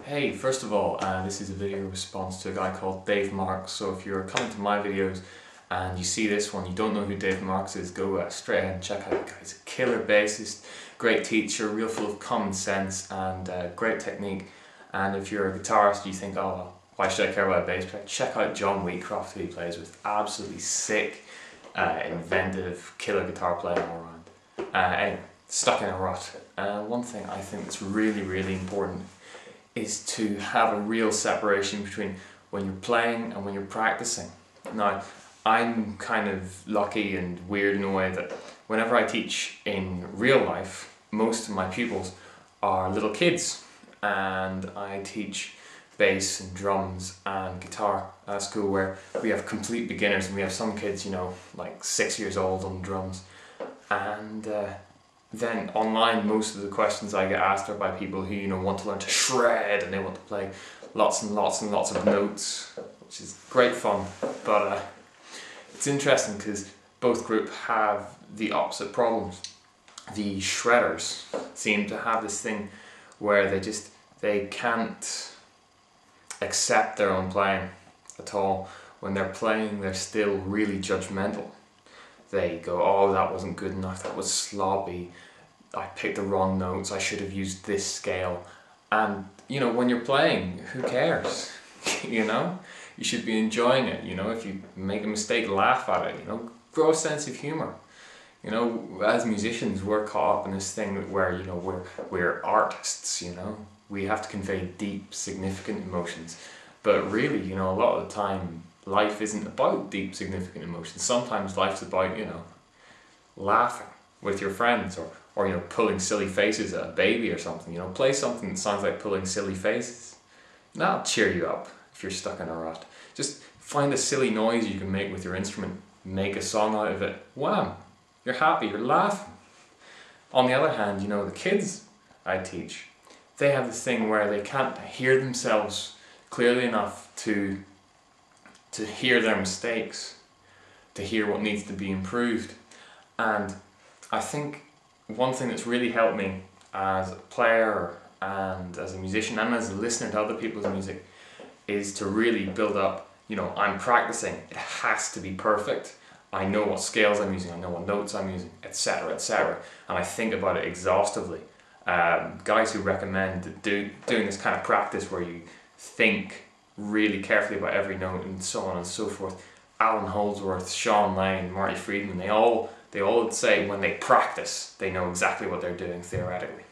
Hey, first of all, this is a video response to a guy called Dave Marks. So if you're coming to my videos and you see this one, you don't know who Dave Marks is, go straight ahead and check out the guy. He's a killer bassist, great teacher, real full of common sense and great technique. And if you're a guitarist, you think, oh, well, why should I care about a bass player? Check out John Wheatcroft, who he plays with. Absolutely sick, inventive, killer guitar playing all around. Anyway, stuck in a rut. One thing I think that's really important is to have a real separation between when you're playing and when you're practicing. Now, I'm kind of lucky and weird in a way that whenever I teach in real life, most of my pupils are little kids, and I teach bass and drums and guitar at a school where we have complete beginners, and we have some kids, you know, like 6 years old on drums. And then online, most of the questions I get asked are by people who, you know, want to learn to shred and they want to play lots and lots of notes, which is great fun. But it's interesting because both groups have the opposite problems. The shredders seem to have this thing where they can't accept their own playing at all. When they're playing, they're still really judgmental. They go, oh, that wasn't good enough, that was sloppy, I picked the wrong notes, I should have used this scale. And, you know, when you're playing, who cares? You know? You should be enjoying it, you know? If you make a mistake, laugh at it, you know? Grow a sense of humour. You know, as musicians, we're caught up in this thing where, you know, we're artists, you know? We have to convey deep, significant emotions. But really, you know, a lot of the time, life isn't about deep, significant emotions. Sometimes life's about, you know, laughing with your friends or you know, pulling silly faces at a baby or something. You know, play something that sounds like pulling silly faces. That'll cheer you up if you're stuck in a rut. Just find a silly noise you can make with your instrument. Make a song out of it. Wham! You're happy, you're laughing. On the other hand, you know, the kids I teach, they have this thing where they can't hear themselves clearly enough to hear their mistakes, to hear what needs to be improved. And I think one thing that's really helped me as a player and as a musician and as a listener to other people's music is to really build up, you know, I'm practicing, it has to be perfect. I know what scales I'm using, I know what notes I'm using, etc, etc. And I think about it exhaustively. Guys who recommend doing this kind of practice where you think really carefully about every note and so on and so forth. Alan Holdsworth, Sean Lane, Marty Friedman, they all say when they practice, they know exactly what they're doing theoretically.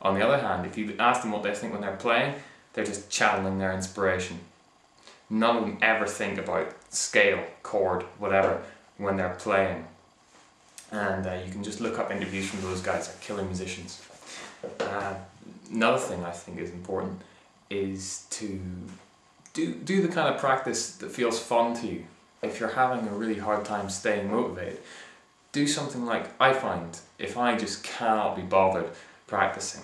On the other hand, if you ask them what they think when they're playing, they're just channeling their inspiration. None of them ever think about scale, chord, whatever, when they're playing. And you can just look up interviews from those guys, they're killer musicians. Another thing I think is important is to do the kind of practice that feels fun to you. If you're having a really hard time staying motivated, do something like I find if I just cannot be bothered practicing,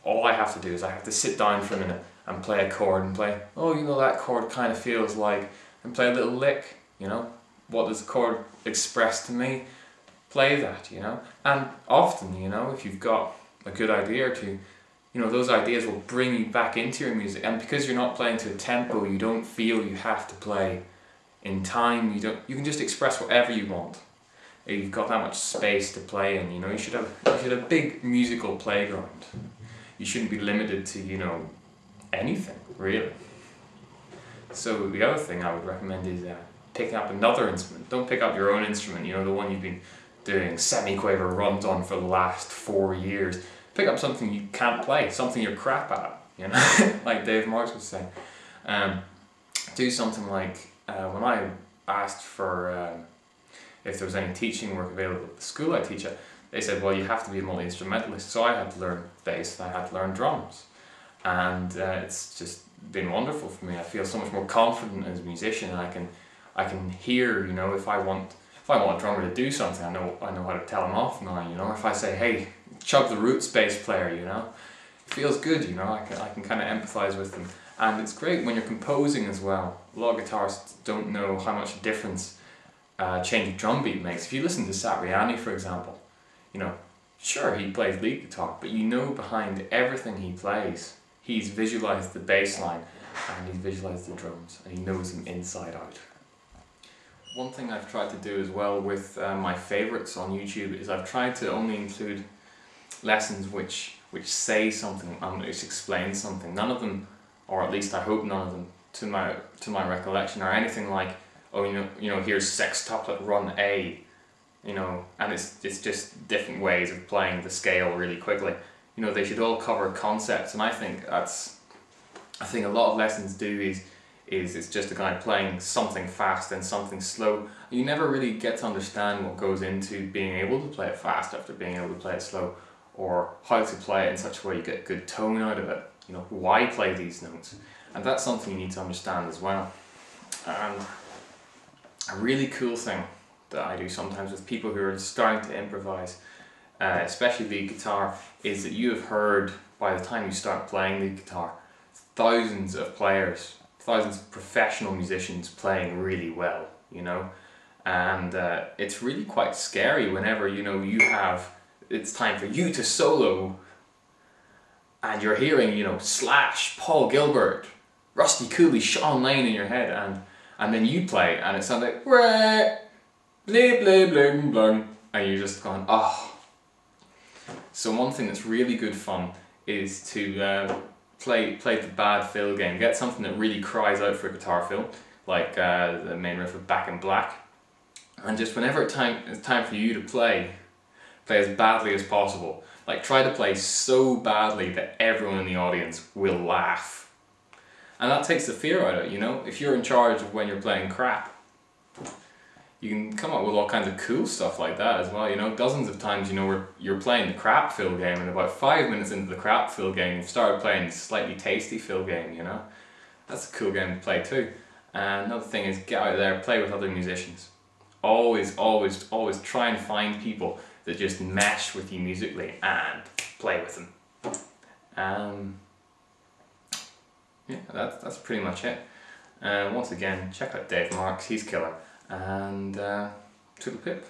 all I have to do is I have to sit down for a minute and play a chord and play, oh, you know, that chord kind of feels like, and play a little lick, you know, what does the chord express to me? Play that, you know. And often, you know, if you've got a good idea or two, you know, those ideas will bring you back into your music, and because you're not playing to a tempo, you don't feel you have to play in time. You can just express whatever you want. You've got that much space to play in, you know. You should have a big musical playground. You shouldn't be limited to, you know, anything really. So the other thing I would recommend is picking up another instrument. Don't pick up your own instrument, you know, the one you've been doing semi-quaver runs on for the last 4 years. Pick up something you can't play, something you're crap at, you know, like Dave Marks was saying. Do something like, when I asked for if there was any teaching work available at the school I teach at, they said, well, you have to be a multi-instrumentalist, so I had to learn bass and I had to learn drums. And it's just been wonderful for me. I feel so much more confident as a musician, and I can hear, you know, if I want a drummer to do something, I know how to tell him off now, you know. If I say, hey, chug the roots bass player, you know, it feels good, you know. I can kind of empathise with them. And it's great when you're composing as well. A lot of guitarists don't know how much difference change of drum beat makes. If you listen to Satriani, for example, you know, sure, he plays lead guitar, but you know behind everything he plays, he's visualized the bass line and he's visualized the drums and he knows them inside out. One thing I've tried to do as well with my favorites on YouTube is I've tried to only include lessons which say something, which explain something. None of them, or at least I hope none of them, to my recollection, are anything like, oh, you know, here's sextuplet run A, you know, and it's just different ways of playing the scale really quickly. You know, they should all cover concepts, and I think a lot of lessons do is it's just a guy playing something fast and something slow. You never really get to understand what goes into being able to play it fast after being able to play it slow, or how to play it in such a way you get good tone out of it. You know, why play these notes? And that's something you need to understand as well. And a really cool thing that I do sometimes with people who are starting to improvise, especially lead guitar, is that you have heard, by the time you start playing lead guitar, thousands of players, thousands of professional musicians playing really well, you know, and it's really quite scary whenever, you know, it's time for you to solo and you're hearing, you know, Slash, Paul Gilbert, Rusty Cooley, Sean Lane in your head, and then you play and it sounds like blah, blah, blah, blah, blah, and you're just going, oh. So one thing that's really good fun is to play the bad fill game. Get something that really cries out for guitar fill, like the main riff of Back in Black, and just whenever it's time for you to play as badly as possible. Like, try to play so badly that everyone in the audience will laugh. And that takes the fear out of it, you know? If you're in charge of when you're playing crap, you can come up with all kinds of cool stuff like that as well, you know? Dozens of times, you know, where you're playing the crap fill game, and about 5 minutes into the crap fill game, you've started playing the slightly tasty fill game, you know? That's a cool game to play too. And another thing is, get out there, play with other musicians. Always, always, always try and find people that just mesh with you musically and play with them. Yeah, that's pretty much it. Once again, check out Dave Marks, he's killer. And toodle pip.